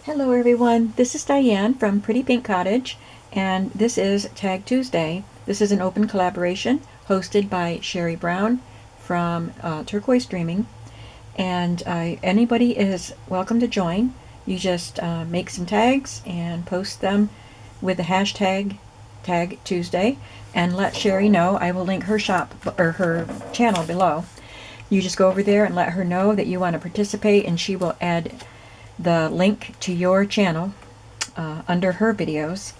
Hello everyone, this is Diane from Pretty Pink Cottage, and this is Tag Tuesday. This is an open collaboration hosted by Sherry Brown from Turquoise Dreaming, and anybody is welcome to join. You just make some tags and post them with the hashtag Tag Tuesday, and let Sherry know. I will link her shop or her channel below. You just go over there and let her know that you want to participate, and she will add the link to your channel under her videos.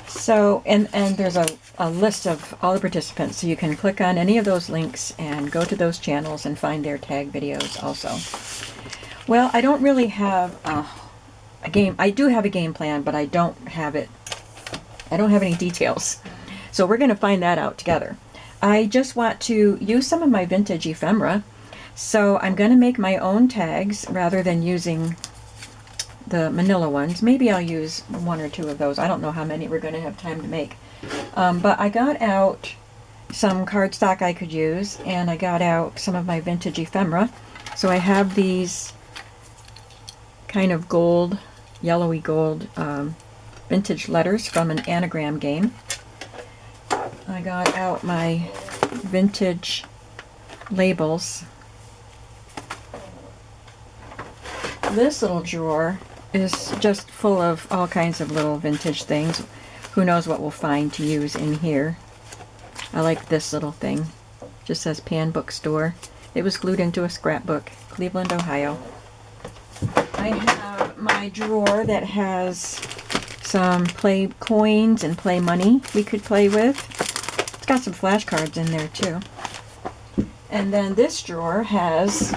So, and there's a list of all the participants, so you can click on any of those links and go to those channels and find their tag videos also. Well, I don't really have a game. I do have a game plan, but I don't have any details. So we're going to find that out together. I just want to use some of my vintage ephemera. So I'm going to make my own tags rather than using the manila ones. Maybe I'll use one or two of those. I don't know how many we're going to have time to make. But I got out some cardstock I could use, and I got out some of my vintage ephemera. So I have these kind of gold, yellowy gold vintage letters from an anagram game. I got out my vintage labels. This little drawer is just full of all kinds of little vintage things. Who knows what we'll find to use in here. I like this little thing. Just says Pan Bookstore. It was glued into a scrapbook, Cleveland, Ohio. I have my drawer that has some play coins and play money we could play with. It's got some flashcards in there too. And then this drawer has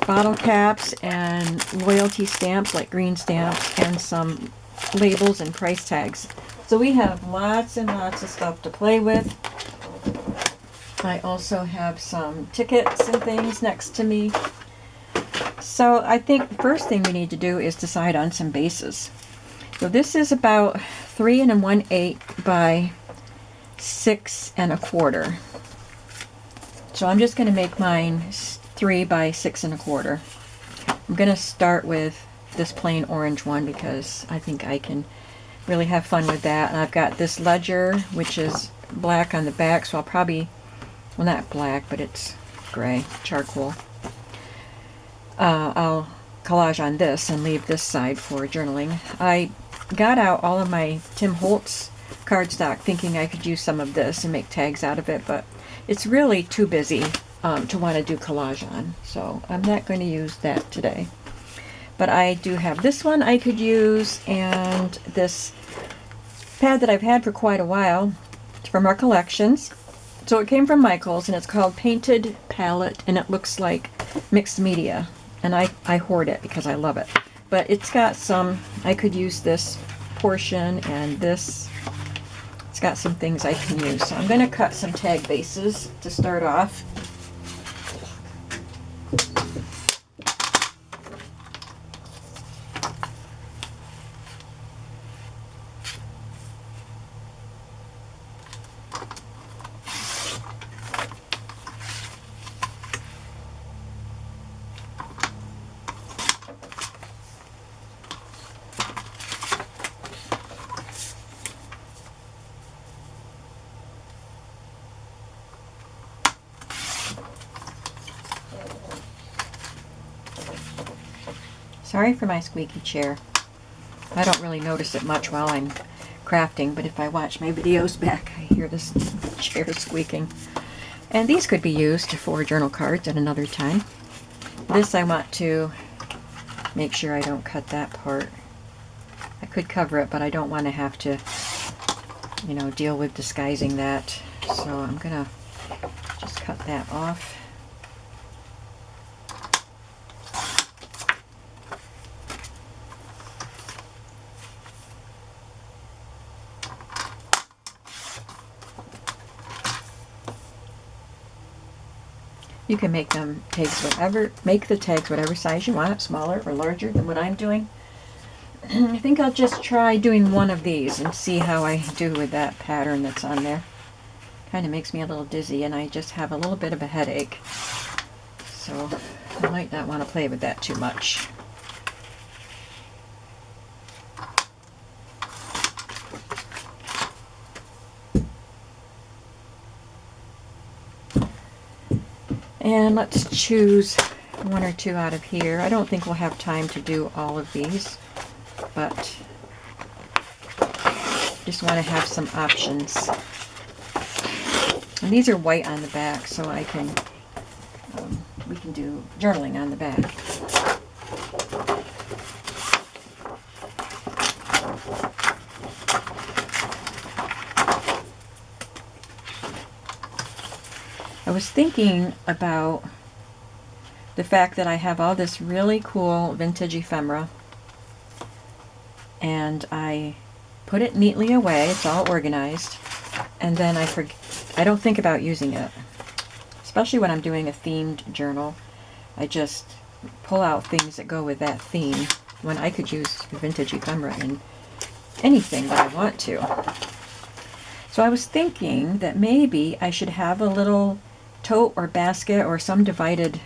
bottle caps and loyalty stamps, like green stamps, and some labels and price tags. So we have lots and lots of stuff to play with. I also have some tickets and things next to me. So I think the first thing we need to do is decide on some bases. So this is about 3 1/8 by 6 1/4. So I'm just going to make mine 3 by 6 1/4. I'm going to start with this plain orange one because I think I can really have fun with that. And I've got this ledger, which is black on the back, so I'll probably, well, not black, but it's gray, charcoal. I'll collage on this and leave this side for journaling. I got out all of my Tim Holtz cardstock thinking I could use some of this and make tags out of it, but it's really too busy to want to do collage on, so I'm not going to use that today. But I do have this one I could use, and this pad that I've had for quite a while. It's from our collections. So it came from Michael's, and it's called Painted Palette, and it looks like mixed media, and I hoard it because I love it. But it's got some, I could use this portion and this. It's got some things I can use. So I'm going to cut some tag bases to start off. Sorry for my squeaky chair. I don't really notice it much while I'm crafting, but if I watch my videos back, I hear this chair squeaking. And these could be used for journal cards at another time. This I want to make sure I don't cut that part. I could cover it, but I don't want to have to, deal with disguising that. So I'm gonna just cut that off. You can make the tags whatever size you want, smaller or larger than what I'm doing. I think I'll just try doing one of these and see how I do with that pattern that's on there. Kind of makes me a little dizzy, and I just have a little bit of a headache. So I might not want to play with that too much. And let's choose one or two out of here. I don't think we'll have time to do all of these, but just want to have some options. And these are white on the back, so I can we can do journaling on the back. I was thinking about the fact that I have all this really cool vintage ephemera, and I put it neatly away. It's all organized, and then I don't think about using it, especially when I'm doing a themed journal. I just pull out things that go with that theme when I could use vintage ephemera in anything that I want to. So I was thinking that maybe I should have a little tote or basket or some divided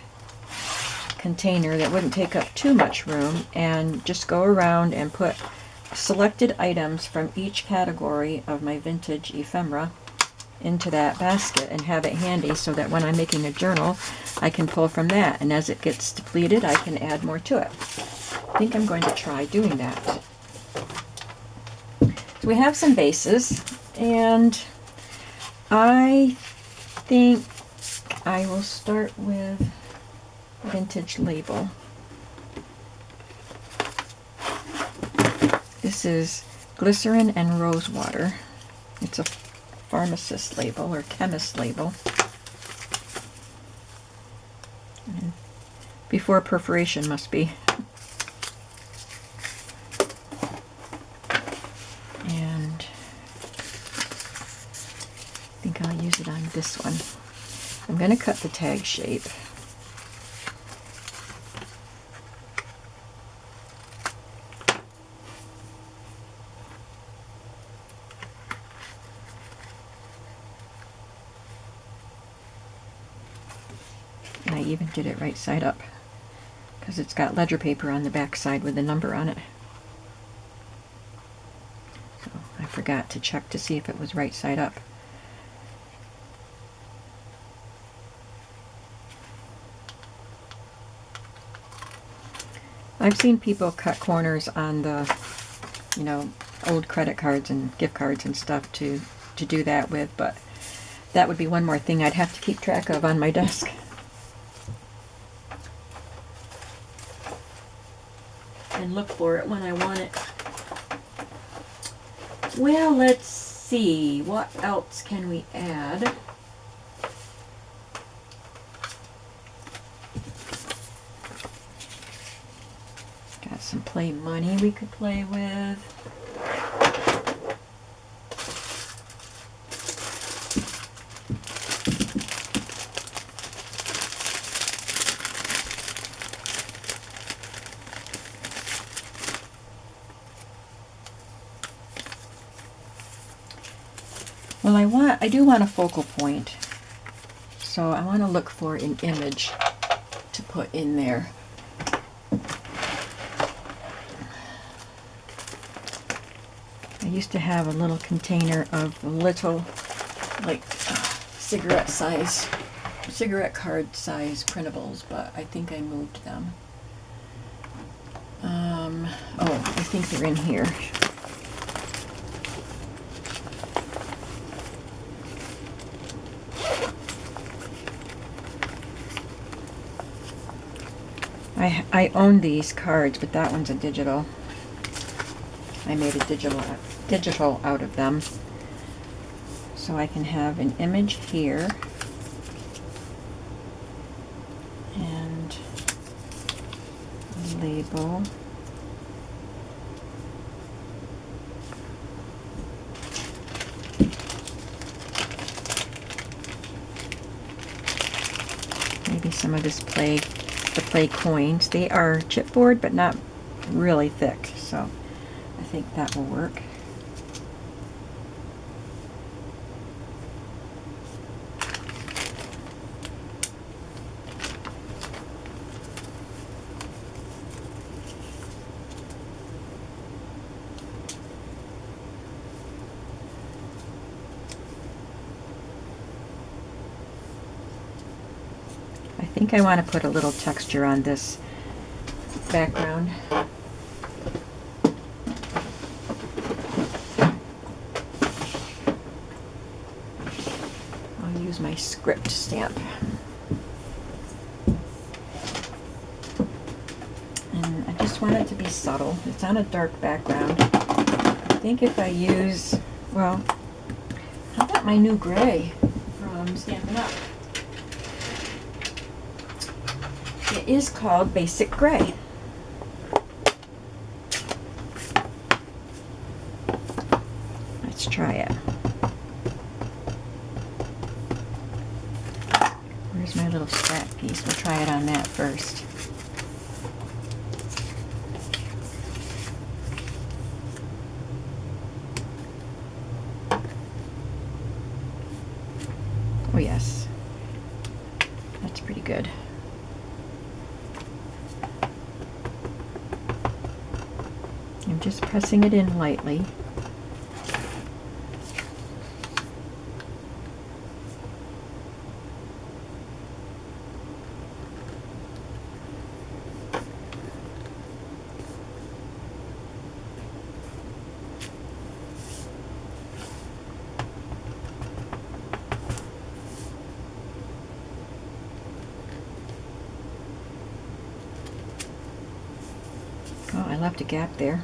container that wouldn't take up too much room, and just go around and put selected items from each category of my vintage ephemera into that basket and have it handy so that when I'm making a journal I can pull from that, and as it gets depleted I can add more to it. I think I'm going to try doing that. So we have some bases, and I think I will start with vintage label. This is glycerin and rose water. It's a pharmacist label or chemist label. And before perforation must be. And I think I'll use it on this one. I'm going to cut the tag shape. And I even did it right side up because it's got ledger paper on the back side with a number on it. So I forgot to check to see if it was right side up. I've seen people cut corners on the, old credit cards and gift cards and stuff to do that with, but that would be one more thing I'd have to keep track of on my desk. And look for it when I want it. Well, let's see. What else can we add? Got some play money we could play with. Well, I do want a focal point, so I want to look for an image to put in there. I used to have a little container of little, like, cigarette card size printables, but I think I moved them. I think they're in here. I own these cards, but that one's a digital. I made a digital out of them. So I can have an image here and a label. Maybe some of this play coins. They are chipboard, but not really thick, so I think that will work. think I want to put a little texture on this background. I'll use my script stamp. And I just want it to be subtle. It's on a dark background. I think if I use, well, how about my new gray from Stampin' Up? It is called Basic Gray. Let's try it. Where's my little scrap piece? We'll try it on that first. Oh yes, that's pretty good. I'm just pressing it in lightly. Oh, I left a gap there.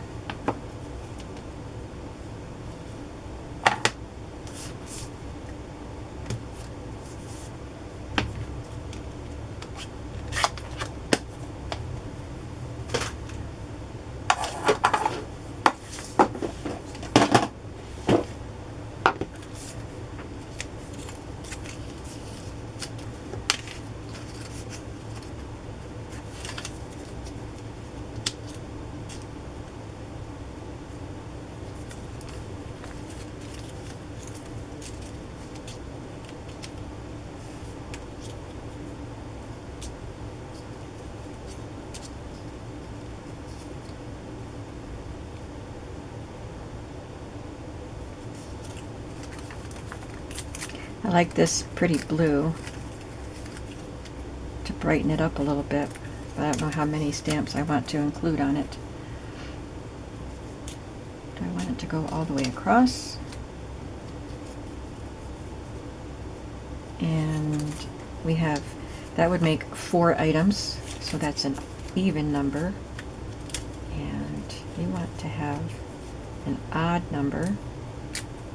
I like this pretty blue to brighten it up a little bit, but I don't know how many stamps I want to include on it. Do I want it to go all the way across? And we have, that would make 4 items, so that's an even number. And we want to have an odd number,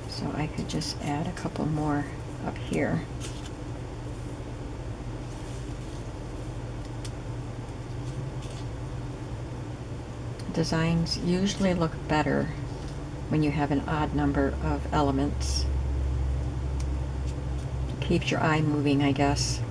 so I could just add a couple more up here. Designs usually look better when you have an odd number of elements. Keeps your eye moving, I guess.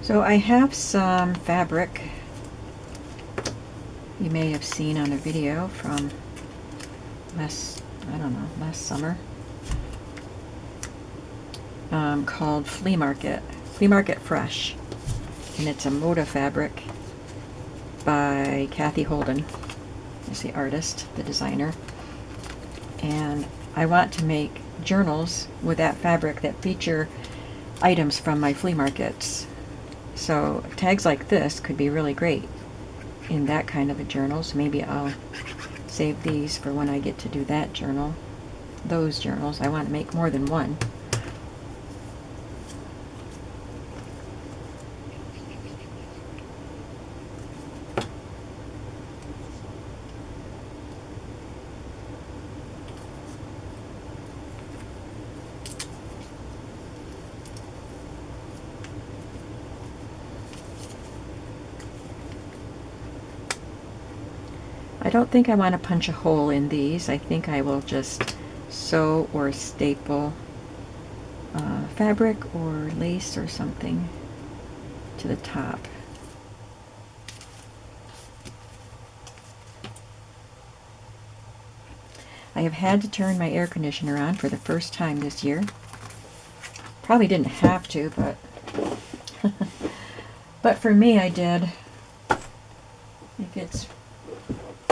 So I have some fabric you may have seen on a video from last summer, called Flea Market Fresh, and it's a Moda fabric by Kathy Holden, is the artist, the designer, and I want to make journals with that fabric that feature items from my flea markets. So tags like this could be really great in that kind of a journal, so maybe I'll save these for when I get to do that journal. Those journals, I want to make more than one. I don't think I want to punch a hole in these. I think I will just sew or staple fabric or lace or something to the top. I have had to turn my air conditioner on for the first time this year. Probably didn't have to, but but for me I did. It gets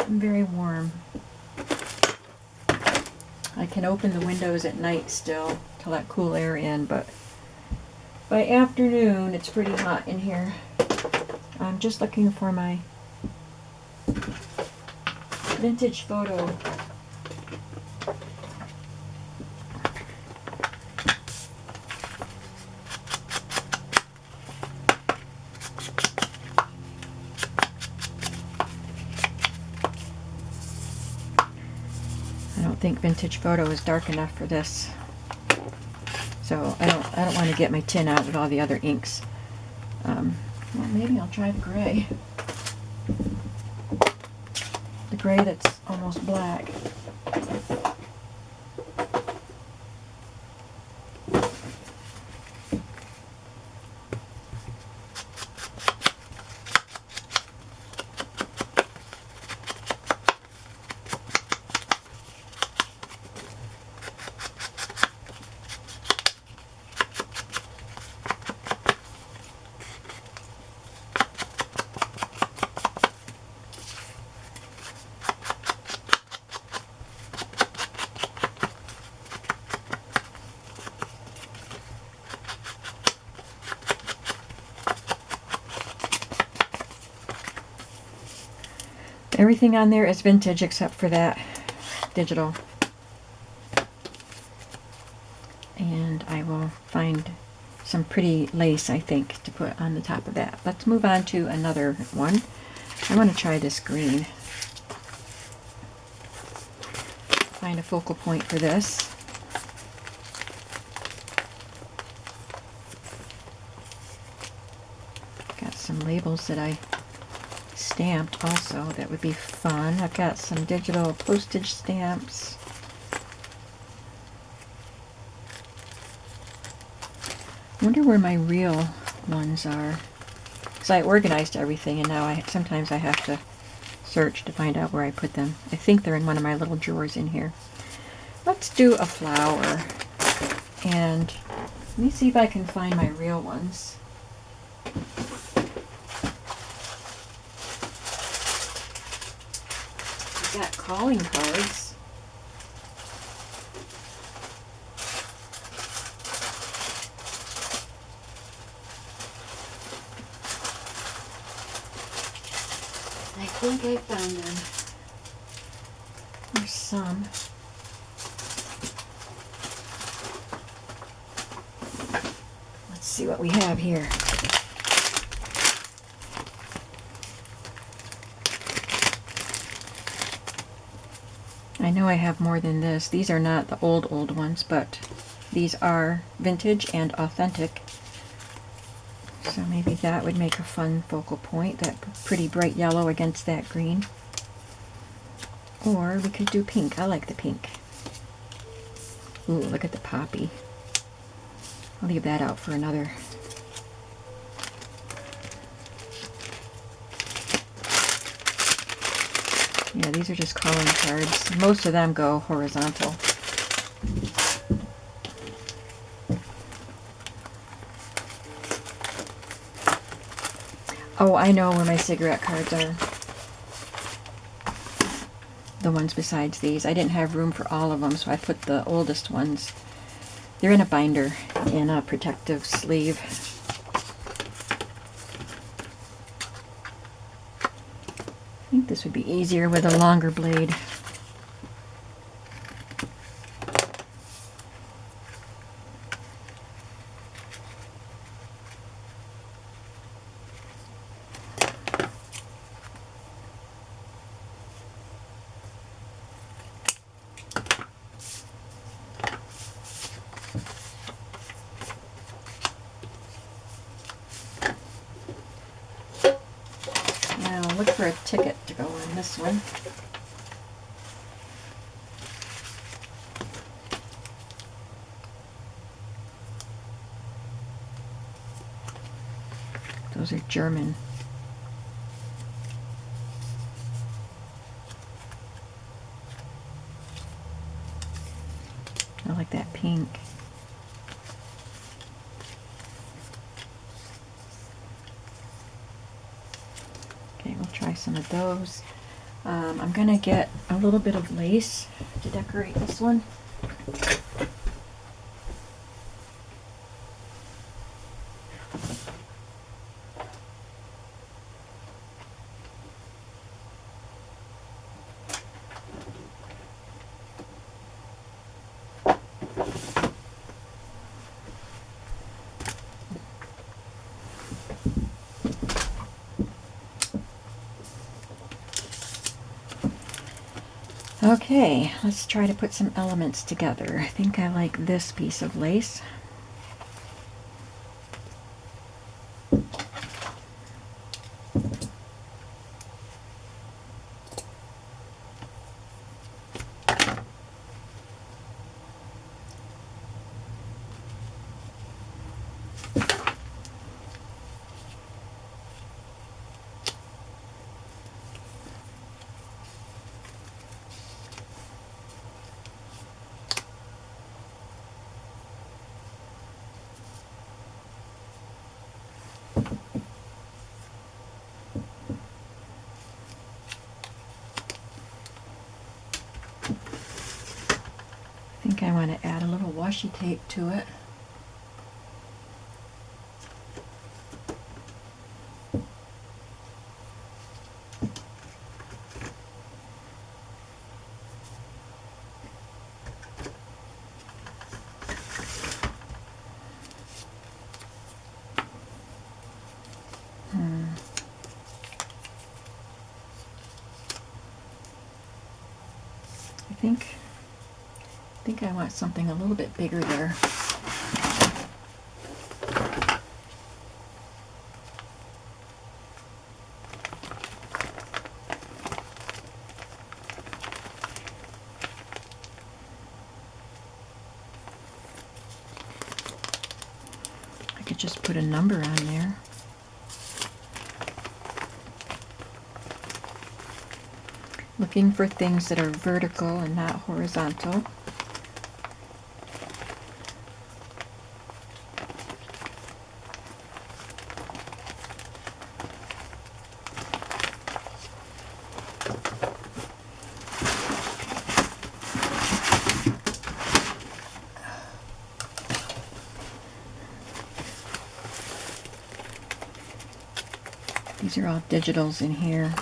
very warm. I can open the windows at night still to let cool air in, but by afternoon it's pretty hot in here. I'm just looking for my vintage photo. I don't think vintage photo is dark enough for this, so I don't want to get my tin out with all the other inks. Well, maybe I'll try the gray. The gray that's almost black. Everything on there is vintage except for that digital. And I will find some pretty lace, I think, to put on the top of that. Let's move on to another one. I want to try this green. Find a focal point for this. Got some labels that I stamped also. That would be fun. I've got some digital postage stamps. I wonder where my real ones are. Because I organized everything and now sometimes I have to search to find out where I put them. I think they're in one of my little drawers in here. Let's do a flower. And let me see if I can find my real ones. Got calling cards. I think I found them. There's some. Let's see what we have here. I know I have more than this. These are not the old ones, but these are vintage and authentic. So maybe that would make a fun focal point, that pretty bright yellow against that green. Or we could do pink. I like the pink. Ooh, look at the poppy. I'll leave that out for another. Yeah, these are just calling cards. Most of them go horizontal. Oh, I know where my cigarette cards are. The ones besides these. I didn't have room for all of them, so I put the oldest ones. They're in a binder, in a protective sleeve. I think this would be easier with a longer blade. Now, let's for a ticket to go on this one. Those are German. I like that pink. Okay, we'll try some of those. I'm going to get a little bit of lace to decorate this one. Okay, let's try to put some elements together. I think I like this piece of lace. I think I want to add a little washi tape to it. I think I want something a little bit bigger there. I could just put a number on there. Looking for things that are vertical and not horizontal. These are all digitals in here.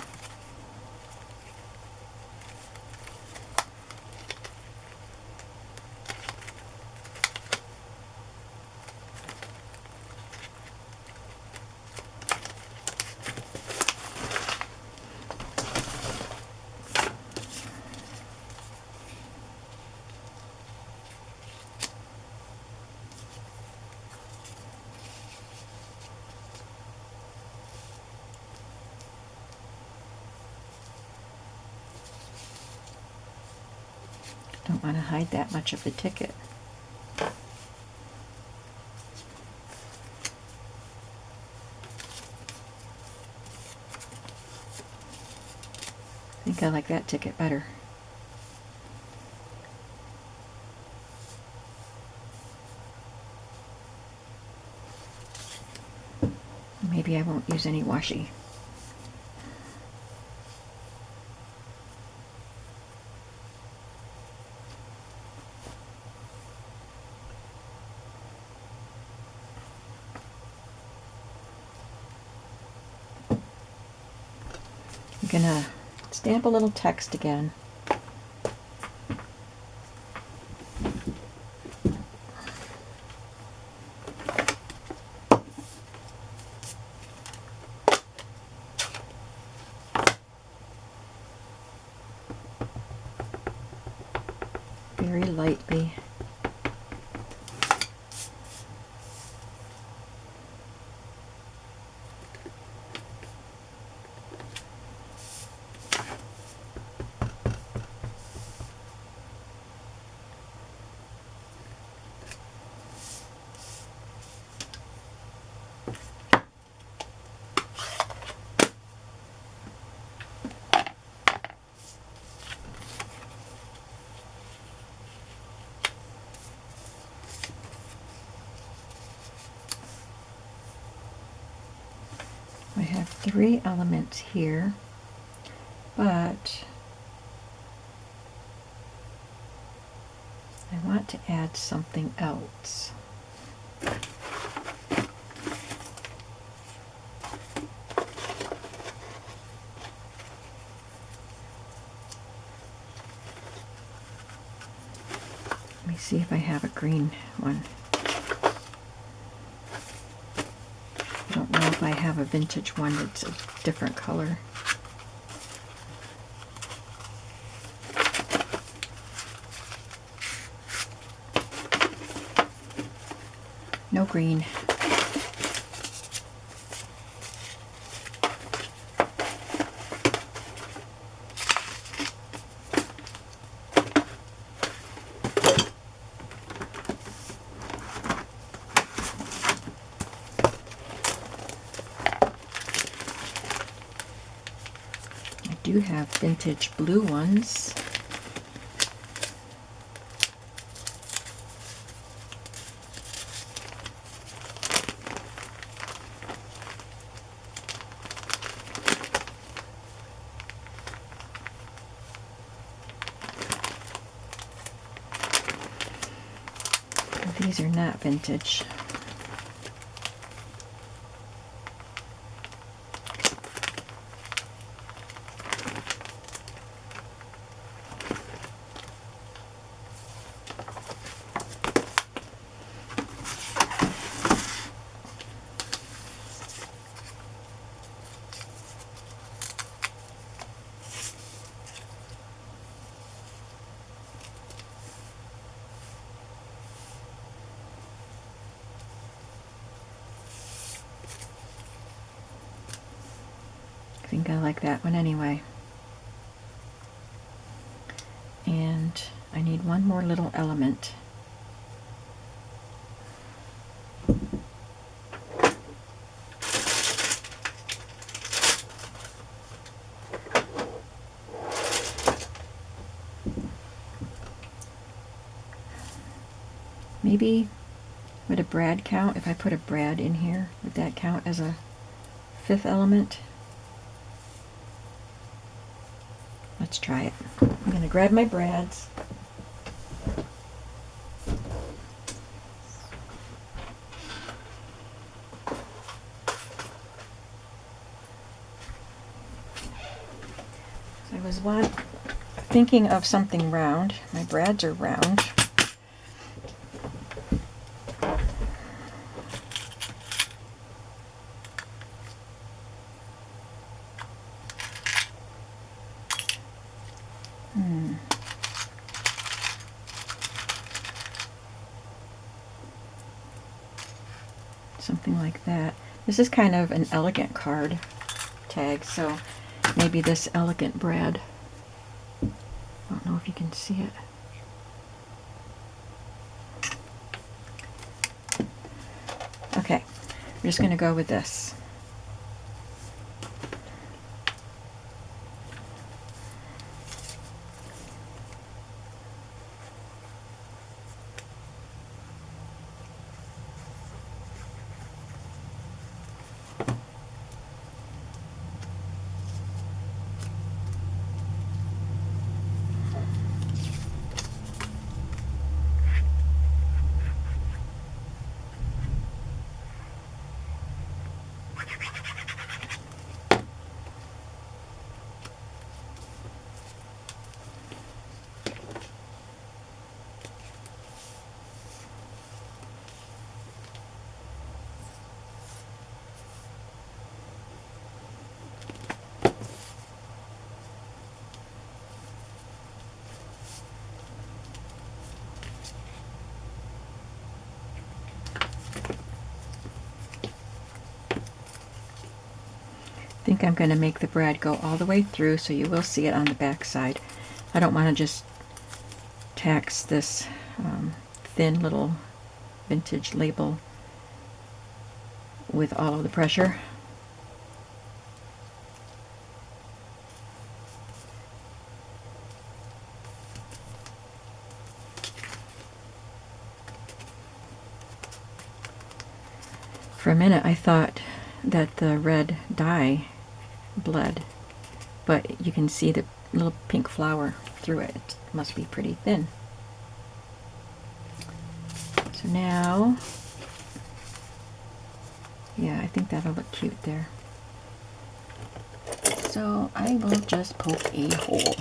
Don't want to hide that much of the ticket. I think I like that ticket better. Maybe I won't use any washi. I'm gonna stamp a little text again. Very lightly. have 3 elements here, but I want to add something else. Let me see if I have a green one. I don't know if I have a vintage one that's a different color. No green. I do have vintage blue ones. These are not vintage. I think I like that one anyway. And I need one more little element. Maybe, would a brad count? If I put a brad in here, would that count as a 5th element? Let's try it. I'm going to grab my brads. I was thinking of something round. My brads are round. Something like that. This is kind of an elegant card tag, so maybe this elegant brad. I don't know if you can see it. Okay, we're just going to go with this. I think I'm going to make the brad go all the way through, so you will see it on the back side. I don't want to just tax this thin little vintage label with all of the pressure. For a minute I thought that the red dye bled, but you can see the little pink flower through it. It must be pretty thin. So now, yeah, I think that'll look cute there. So I will just poke a hole.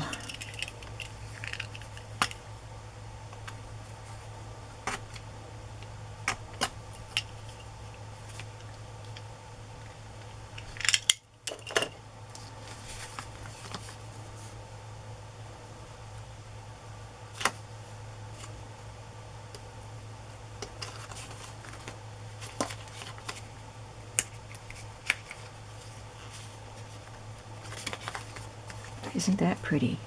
Isn't that pretty?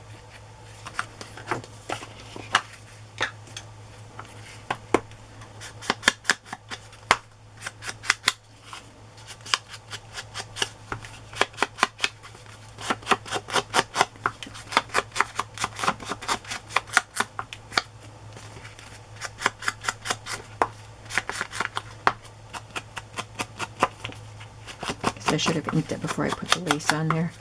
Guess I should have inked it before I put the lace on there.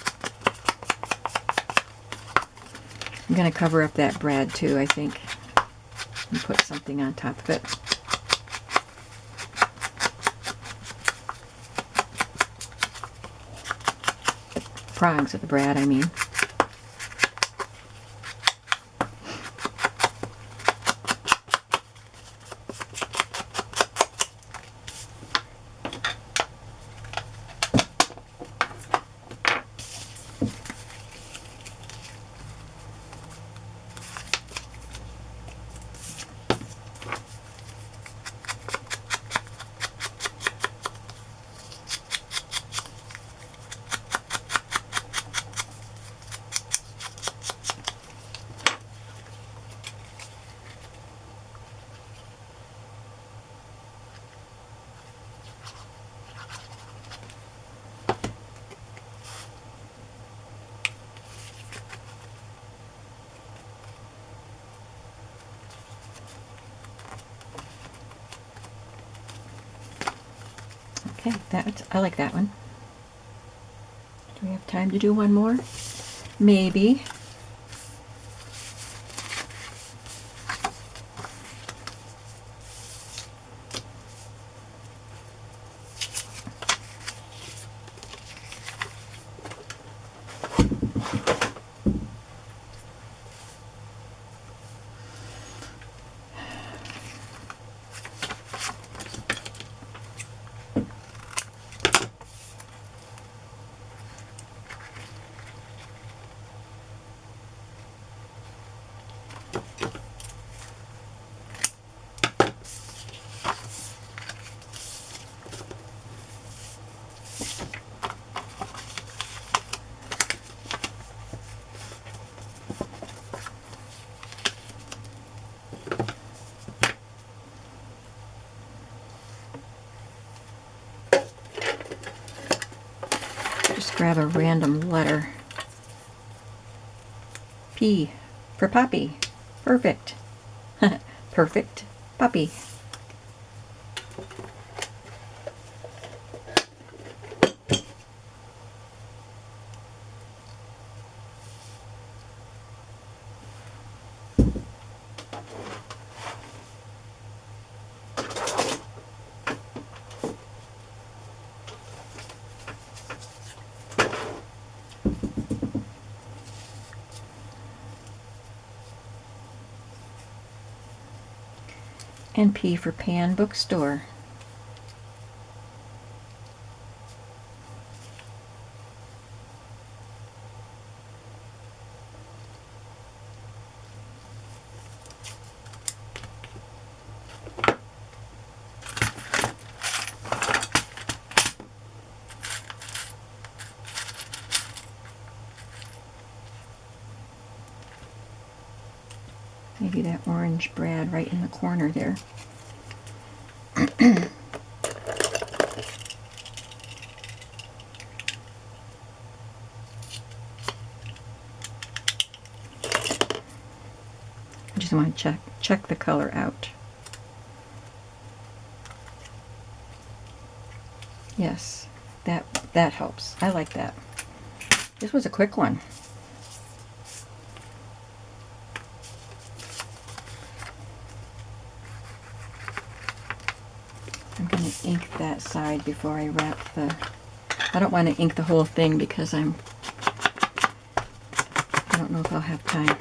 I'm going to cover up that brad too, I think, and put something on top of it. Prongs of the brad, I mean. Okay, I like that one. Do we have time to do one more? Maybe. Just grab a random letter. P for Poppy. Perfect. Perfect puppy. And P for Pan Bookstore. Maybe that orange brad right in the corner there. I just want to check the color out. Yes, that helps. I like that. This was a quick one. I'm going to ink that side before I wrap the... I don't want to ink the whole thing because I don't know if I'll have time.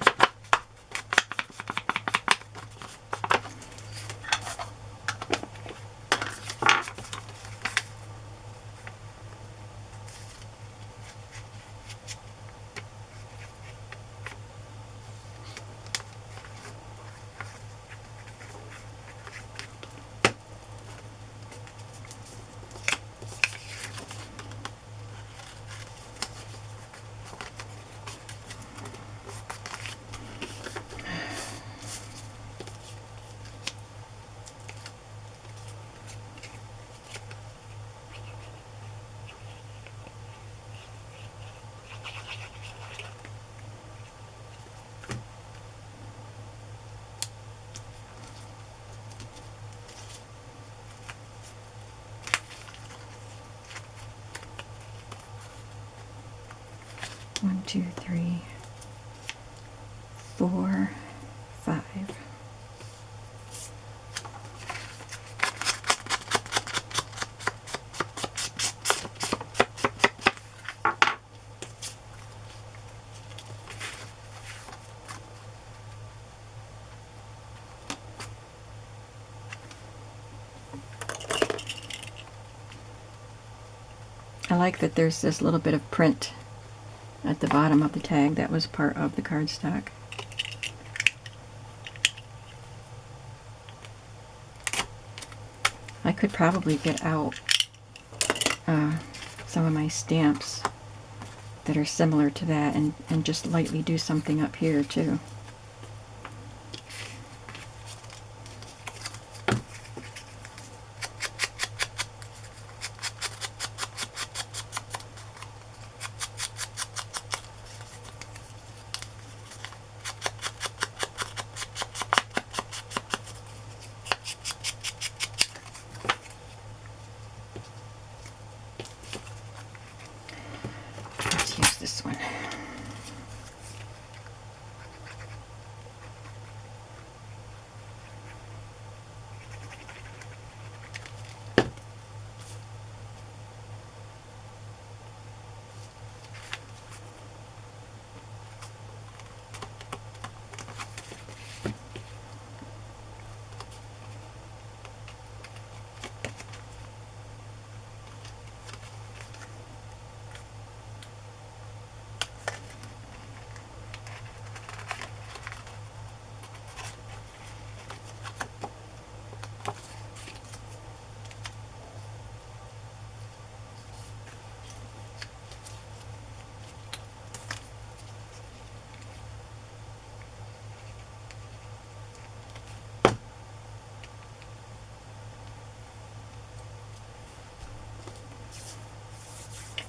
One, two, three, 4, 5. I like that there's this little bit of print at the bottom of the tag. That was part of the cardstock. I could probably get out some of my stamps that are similar to that and just lightly do something up here too. Let's use this one.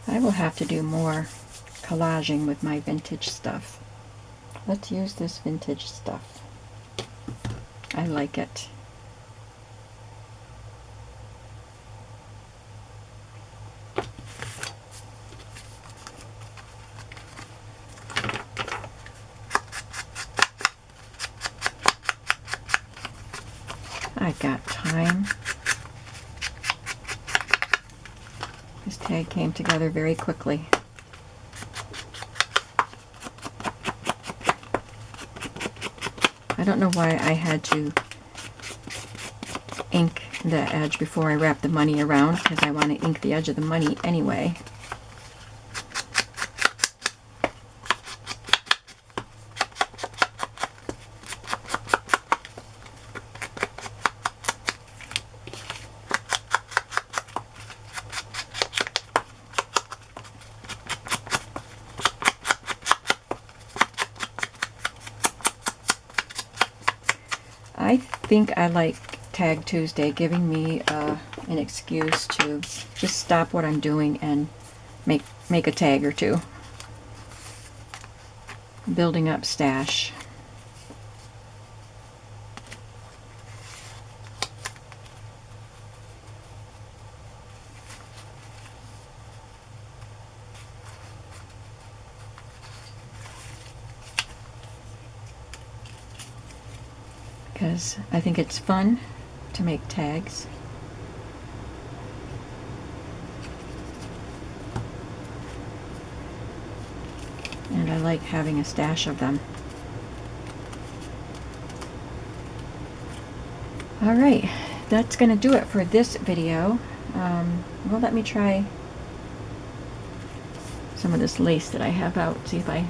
I will have to do more collaging with my vintage stuff. Let's use this vintage stuff. I like it. I got time. This tag came together very quickly. I don't know why I had to ink the edge before I wrap the money around, because I want to ink the edge of the money anyway. I think I like Tag Tuesday, giving me an excuse to just stop what I'm doing and make a tag or two. Building up stash. because I think it's fun to make tags. And I like having a stash of them. Alright, that's going to do it for this video. Well, let me try some of this lace that I have out, see if I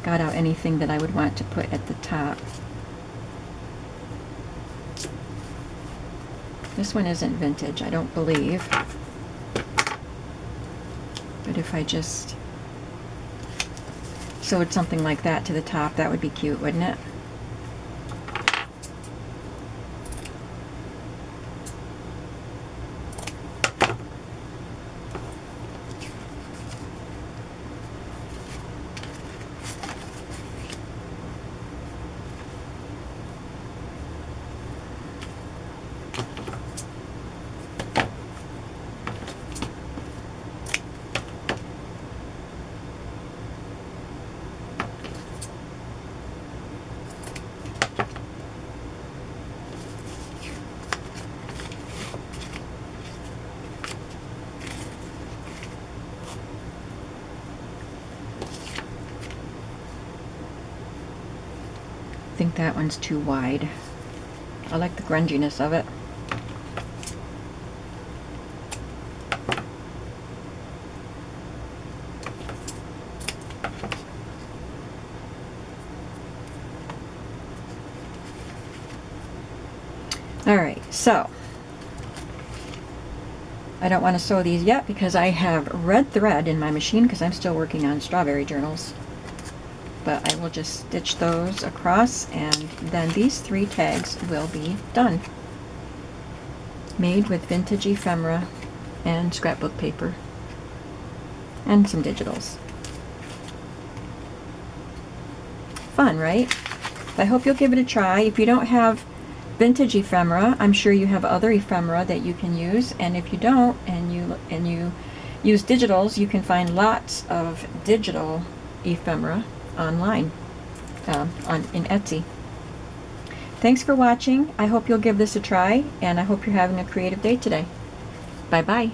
got out anything that I would want to put at the top. This one isn't vintage, I don't believe. But if I just sewed something like that to the top, that would be cute, wouldn't it? I think that one's too wide. I like the grunginess of it. Alright, so I don't want to sew these yet because I have red thread in my machine because I'm still working on strawberry journals. But I will just stitch those across, and then these 3 tags will be done. Made with vintage ephemera and scrapbook paper and some digitals. Fun, right? I hope you'll give it a try. If you don't have vintage ephemera, I'm sure you have other ephemera that you can use, and if you don't and you use digitals, you can find lots of digital ephemera online in Etsy. Thanks for watching. I hope you'll give this a try, and I hope you're having a creative day today. Bye bye.